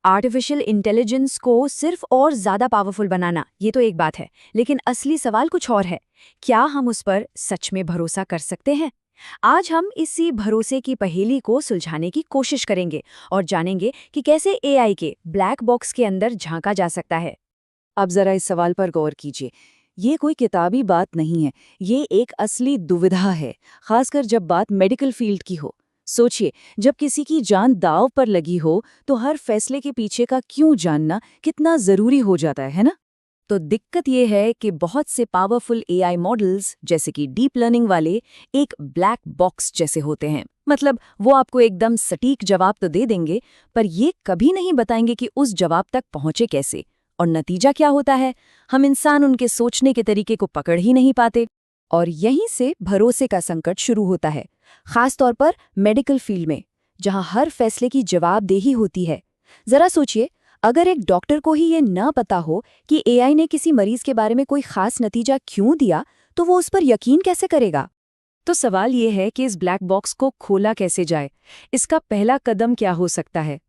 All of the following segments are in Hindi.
आर्टिफिशियल इंटेलिजेंस को सिर्फ और ज़्यादा पावरफुल बनाना, ये तो एक बात है, लेकिन असली सवाल कुछ और है। क्या हम उस पर सच में भरोसा कर सकते हैं? आज हम इसी भरोसे की पहेली को सुलझाने की कोशिश करेंगे और जानेंगे कि कैसे एआई के ब्लैक बॉक्स के अंदर झांका जा सकता है। अब जरा इस सवाल पर गौर कीजिए। ये कोई किताबी बात नहीं है, ये एक असली दुविधा है, खासकर जब बात मेडिकल फील्ड की हो। सोचिए, जब किसी की जान दांव पर लगी हो तो हर फैसले के पीछे का क्यों जानना कितना जरूरी हो जाता है ना? तो दिक्कत ये है कि बहुत से पावरफुल एआई मॉडल्स जैसे कि डीप लर्निंग वाले एक ब्लैक बॉक्स जैसे होते हैं। मतलब वो आपको एकदम सटीक जवाब तो दे देंगे, पर ये कभी नहीं बताएंगे कि उस जवाब तक पहुंचे कैसे। और नतीजा क्या होता है? हम इंसान उनके सोचने के तरीके को पकड़ ही नहीं पाते। और यहीं से भरोसे का संकट शुरू होता है, खास तौर पर मेडिकल फील्ड में, जहां हर फैसले की जवाबदेही होती है। जरा सोचिए, अगर एक डॉक्टर को ही ये न पता हो कि एआई ने किसी मरीज के बारे में कोई खास नतीजा क्यों दिया, तो वो उस पर यकीन कैसे करेगा? तो सवाल ये है कि इस ब्लैक बॉक्स को खोला कैसे जाए? इसका पहला कदम क्या हो सकता है?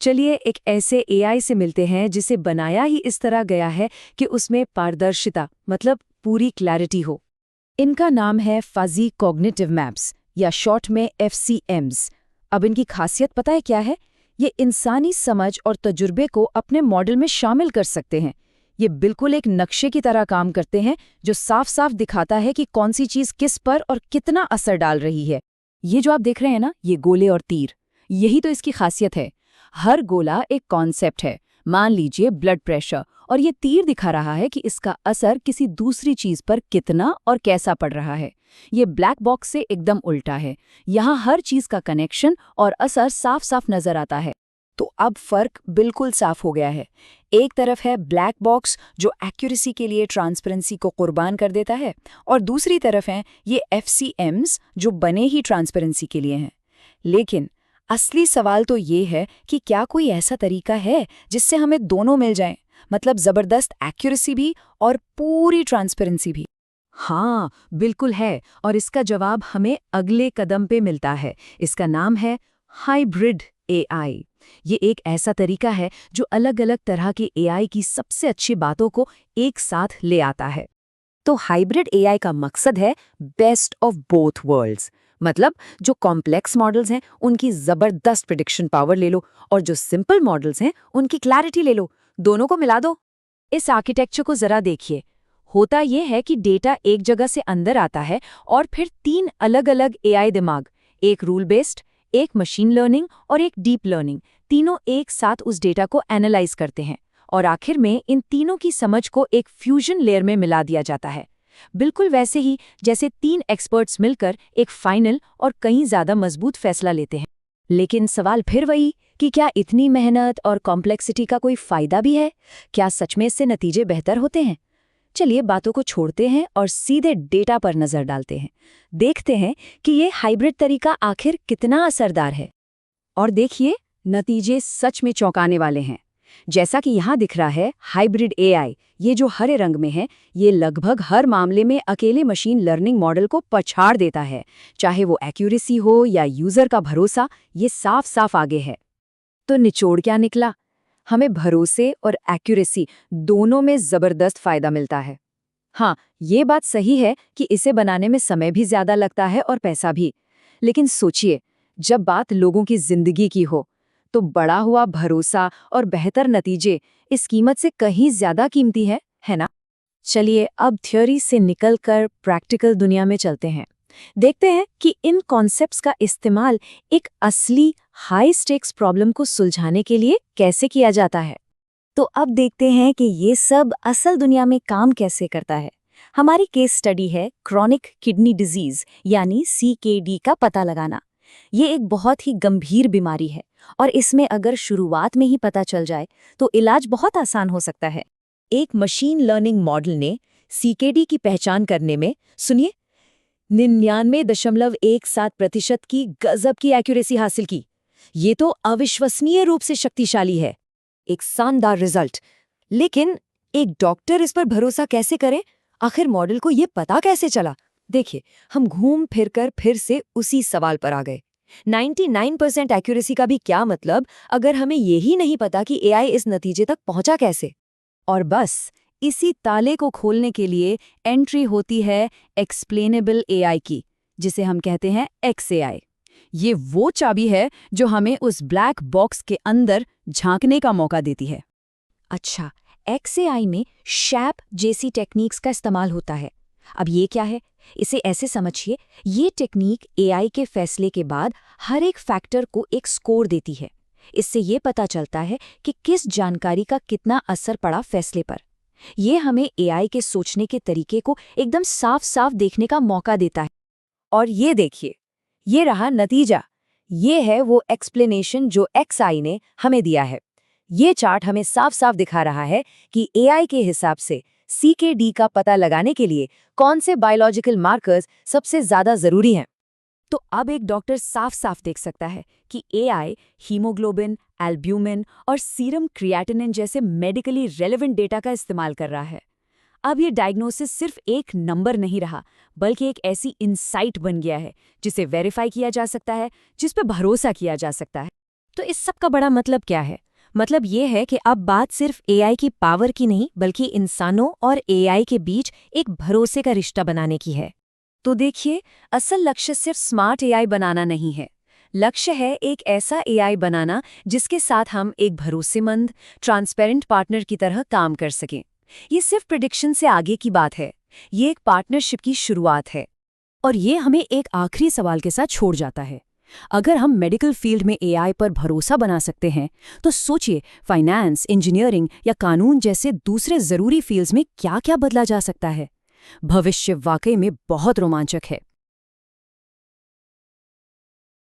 चलिए एक ऐसे एआई से मिलते हैं जिसे बनाया ही इस तरह गया है कि उसमें पारदर्शिता, मतलब पूरी क्लैरिटी हो। इनका नाम है फजी कॉग्निटिव मैप्स, या शॉर्ट में FCMs। अब इनकी खासियत पता है क्या है? ये इंसानी समझ और तजुर्बे को अपने मॉडल में शामिल कर सकते हैं। ये बिल्कुल एक नक्शे की तरह काम करते हैं, जो साफ साफ दिखाता है कि कौन सी चीज किस पर और कितना असर डाल रही है। ये जो आप देख रहे हैं ना, ये गोले और तीर, यही तो इसकी खासियत है। हर गोला एक कॉन्सेप्ट है, मान लीजिए ब्लड प्रेशर, और ये तीर दिखा रहा है कि इसका असर किसी दूसरी चीज पर कितना और कैसा पड़ रहा है। ये ब्लैक बॉक्स से एकदम उल्टा है। यहाँ हर चीज का कनेक्शन और असर साफ साफ नजर आता है। तो अब फर्क बिल्कुल साफ हो गया है। एक तरफ है ब्लैक बॉक्स जो एक्यूरेसी के लिए ट्रांसपेरेंसी को कुर्बान कर देता है, और दूसरी तरफ हैं ये FCMs जो बने ही ट्रांसपेरेंसी के लिए हैं। लेकिन असली सवाल तो ये है कि क्या कोई ऐसा तरीका है जिससे हमें दोनों मिल जाएं, मतलब जबरदस्त एक्यूरेसी भी और पूरी ट्रांसपेरेंसी भी? हाँ, बिल्कुल है, और इसका जवाब हमें अगले कदम पे मिलता है। इसका नाम है हाइब्रिड एआई। ये एक ऐसा तरीका है जो अलग-अलग तरह के एआई की सबसे अच्छी बातों को एक साथ ले आता है। तो हाइब्रिड एआई का मकसद है बेस्ट ऑफ बोथ वर्ल्ड्स। मतलब जो कॉम्प्लेक्स मॉडल्स हैं उनकी जबरदस्त प्रिडिक्शन पावर ले लो, और जो सिंपल मॉडल्स हैं उनकी क्लैरिटी ले लो, दोनों को मिला दो। इस आर्किटेक्चर को जरा देखिए। होता यह है कि डेटा एक जगह से अंदर आता है और फिर 3 अलग-अलग एआई दिमाग, एक रूल बेस्ड, एक मशीन लर्निंग और एक डीप लर्निंग, तीनों एक साथ उस डेटा को एनालाइज करते हैं, और आखिर में इन तीनों की समझ को एक फ्यूजन लेयर में मिला दिया जाता है। बिल्कुल वैसे ही जैसे 3 एक्सपर्ट्स मिलकर एक फाइनल और कहीं ज्यादा मजबूत फैसला लेते हैं। लेकिन सवाल फिर वही कि क्या इतनी मेहनत और कॉम्प्लेक्सिटी का कोई फायदा भी है? क्या सच में इससे नतीजे बेहतर होते हैं? चलिए बातों को छोड़ते हैं और सीधे डेटा पर नजर डालते हैं। देखते हैं कि ये हाइब्रिड तरीका आखिर कितना असरदार है। और देखिए, नतीजे सच में चौंकाने वाले हैं। जैसा कि यहाँ दिख रहा है, हाइब्रिड एआई, ये जो हरे रंग में है, ये लगभग हर मामले में अकेले मशीन लर्निंग मॉडल को पछाड़ देता है। चाहे वो एक्यूरेसी हो या यूजर का भरोसा, ये साफ साफ आगे है। तो निचोड़ क्या निकला? हमें भरोसे और एक्यूरेसी दोनों में जबरदस्त फायदा मिलता है। हाँ, ये बात सही है कि इसे बनाने में समय भी ज्यादा लगता है और पैसा भी। लेकिन सोचिए, जब बात लोगों की जिंदगी की हो, तो बढ़ा हुआ भरोसा और बेहतर नतीजे इस कीमत से कहीं ज्यादा कीमती है ना? चलिए अब थ्योरी से निकलकर प्रैक्टिकल दुनिया में चलते हैं। देखते हैं कि इन कॉन्सेप्ट्स का इस्तेमाल एक असली हाई स्टेक्स प्रॉब्लम को सुलझाने के लिए कैसे किया जाता है। तो अब देखते हैं कि ये सब असल दुनिया में काम कैसे करता है। हमारी केस स्टडी है क्रॉनिक किडनी डिजीज यानी CKD का पता लगाना। ये एक बहुत ही गंभीर बीमारी है, और इसमें अगर शुरुआत में ही पता चल जाए तो इलाज बहुत आसान हो सकता है। एक मशीन लर्निंग मॉडल ने CKD की पहचान करने में, सुनिए, 99.17% की गजब की एक्यूरेसी हासिल की। ये तो अविश्वसनीय रूप से शक्तिशाली है, एक शानदार रिजल्ट। लेकिन एक डॉक्टर इस पर भरोसा कैसे करे? आखिर मॉडल को ये पता कैसे चला? देखिए, हम घूम फिर कर फिर से उसी सवाल पर आ गए। 99% एक्यूरेसी का भी क्या मतलब अगर हमें यही नहीं पता कि एआई इस नतीजे तक पहुंचा कैसे। और बस इसी ताले को खोलने के लिए एंट्री होती है एक्सप्लेनेबल एआई की, जिसे हम कहते हैं XAI। ये वो चाबी है जो हमें उस ब्लैक बॉक्स के अंदर झांकने का मौका देती है। अच्छा, XAI में शैप जैसी टेक्निक्स का इस्तेमाल होता है। अब ये क्या है? इसे ऐसे समझिए, ये टेक्निक एआई के फैसले के बाद हर एक फैक्टर को एक स्कोर देती है। इससे ये पता चलता है कि किस जानकारी का कितना असर पड़ा फैसले पर। ये हमें एआई के सोचने के तरीके को एकदम साफ-साफ देखने का मौका देता है। और ये देखिए, ये रहा नतीजा। ये है वो एक्सप्लेनेशन जो XAI ने हमें दिया है। ये चार्ट हमें साफ-साफ दिखा रहा है कि एआई के हिसाब से CKD का पता लगाने के लिए कौन से बायोलॉजिकल मार्कर्स सबसे ज्यादा जरूरी हैं। तो अब एक डॉक्टर साफ-साफ देख सकता है कि एआई हीमोग्लोबिन, एल्ब्यूमिन और सीरम क्रिएटिनिन जैसे मेडिकली रेलेवेंट डेटा का इस्तेमाल कर रहा है। अब ये डायग्नोसिस सिर्फ एक नंबर नहीं रहा, बल्कि एक ऐसी इंसाइट बन गया है जिसे वेरीफाई किया जा सकता है, जिस पे भरोसा किया जा सकता है। तो इस सब का बड़ा मतलब क्या है? मतलब ये है कि अब बात सिर्फ एआई की पावर की नहीं, बल्कि इंसानों और एआई के बीच एक भरोसे का रिश्ता बनाने की है। तो देखिए, असल लक्ष्य सिर्फ स्मार्ट एआई बनाना नहीं है। लक्ष्य है एक ऐसा एआई बनाना जिसके साथ हम एक भरोसेमंद, ट्रांसपेरेंट पार्टनर की तरह काम कर सकें। ये सिर्फ प्रेडिक्शन से आगे की बात है, ये एक पार्टनरशिप की शुरुआत है। और ये हमें एक आखिरी सवाल के साथ छोड़ जाता है। अगर हम मेडिकल फील्ड में एआई पर भरोसा बना सकते हैं, तो सोचिए फाइनेंस, इंजीनियरिंग या कानून जैसे दूसरे जरूरी फील्ड्स में क्या क्या बदला जा सकता है। भविष्य वाकई में बहुत रोमांचक है।